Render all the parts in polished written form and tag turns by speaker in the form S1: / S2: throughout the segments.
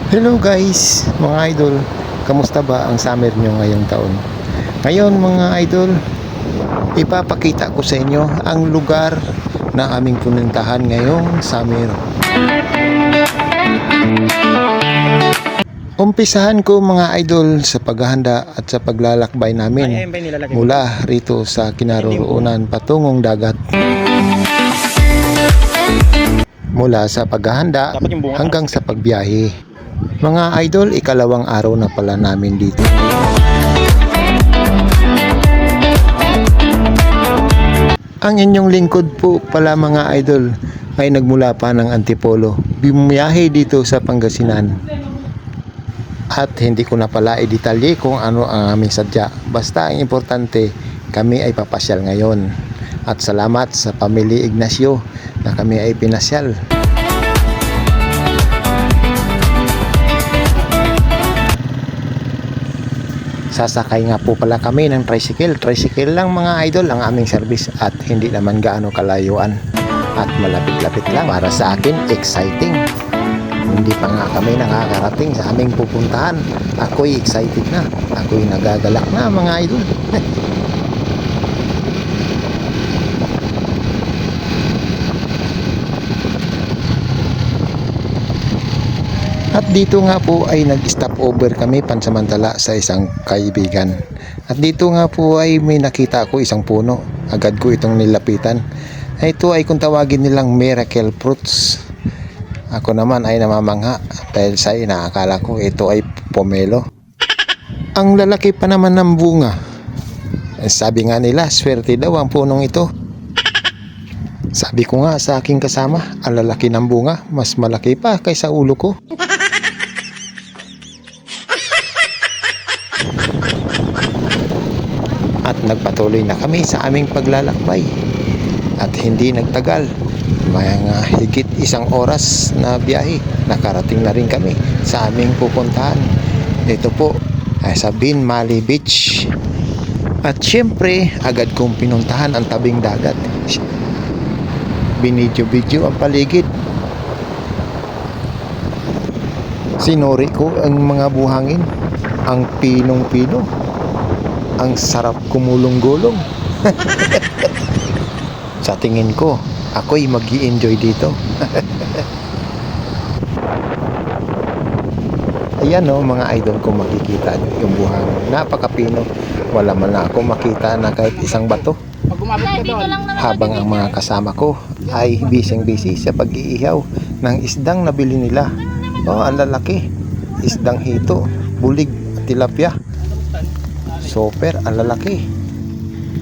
S1: Hello guys, mga idol. Kamusta ba ang summer nyo ngayong taon? Ngayon mga idol, ipapakita ko sa inyo ang lugar na aming pununtahan ngayong summer. Umpisahan ko mga idol sa paghahanda at sa paglalakbay namin mula rito sa kinaroroonan patungong dagat. Mula sa paghahanda hanggang sa pagbiyahe. Mga idol, ikalawang araw na pala namin dito. Ang inyong lingkod po pala mga idol ay nagmula pa ng Antipolo. Bumiyahe dito sa Pangasinan. At hindi ko na pala i-detalye kung ano ang aming sadya. Basta ang importante, kami ay papasyal ngayon. At salamat sa Pamilya Ignacio na kami ay pinasyal. Sasakay nga po pala kami ng tricycle. Tricycle lang mga idol ang aming service at hindi naman gaano kalayuan. At malapit-lapit lang. Para sa akin, exciting. Hindi pa nga kami nakakarating sa aming pupuntahan. Ako'y excited na. Ako'y nagagalak na mga idol. At dito nga po ay nag-stop over kami pansamantala sa isang kaibigan. At dito nga po ay may nakita ko isang puno. Agad ko itong nilapitan. Ito ay kung tawagin nilang miracle fruits. Ako naman ay namamangha dahil sa inaakala ko ito ay pomelo. Ang lalaki pa naman ng bunga. Sabi nga nila, swerte daw ang punong ito. Sabi ko nga sa aking kasama, ang lalaki ng bunga, mas malaki pa kaysa ulo ko. At nagpatuloy na kami sa aming paglalakbay. At hindi nagtagal, mga higit isang oras na biyahe, nakarating na rin kami sa aming pupuntahan. Ito po ay sa Binmali Beach. At syempre, agad kong pinuntahan ang tabing dagat. Binidyo-video ang paligid. Sinuri ko ang mga buhangin, ang pinong-pino. Ang sarap kumulong-gulong. Sa tingin ko, ako'y mag-i-enjoy dito. Ayan o mga idol, kung makikita nyo yung buhangin. Napakapino. Wala man na ako makita na kahit isang bato. Habang ang mga kasama ko ay busy sa pag-iihaw ng isdang nabili nila. Oh, ang lalaki. Isdang hito, bulig, tilapia. Super, ang lalaki.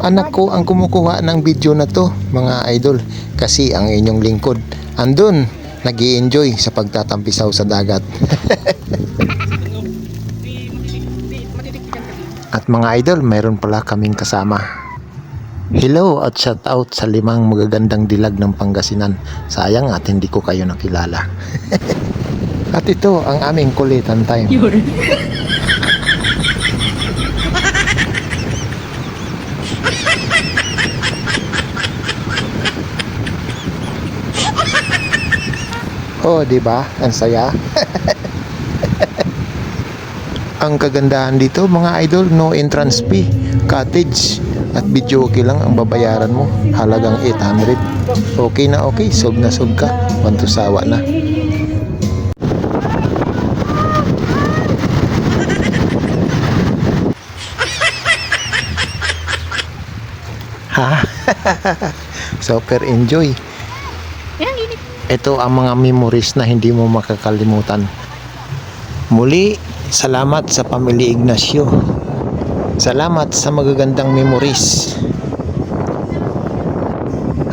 S1: Anak ko ang kumukuha ng video na to mga idol, kasi ang inyong lingkod andun nag-i-enjoy sa pagtatampisaw sa dagat. At mga idol, mayroon pala kaming kasama. Hello at shout out sa 5 magagandang dilag ng Pangasinan. Sayang at hindi ko kayo nakilala. At ito ang aming kulitan time. Oh, di ba? Ang saya. Ang kagandahan dito, mga idol, no entrance fee, cottage, at video okay lang ang babayaran mo. Halagang 800. Okay na okay, sob na sob ka. Wantusawa na. Ha? Super enjoy. Ito ang mga memories na hindi mo makakalimutan. Muli, salamat sa Pamilya Ignacio. Salamat sa magagandang memories.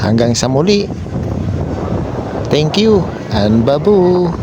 S1: Hanggang sa muli. Thank you and babu.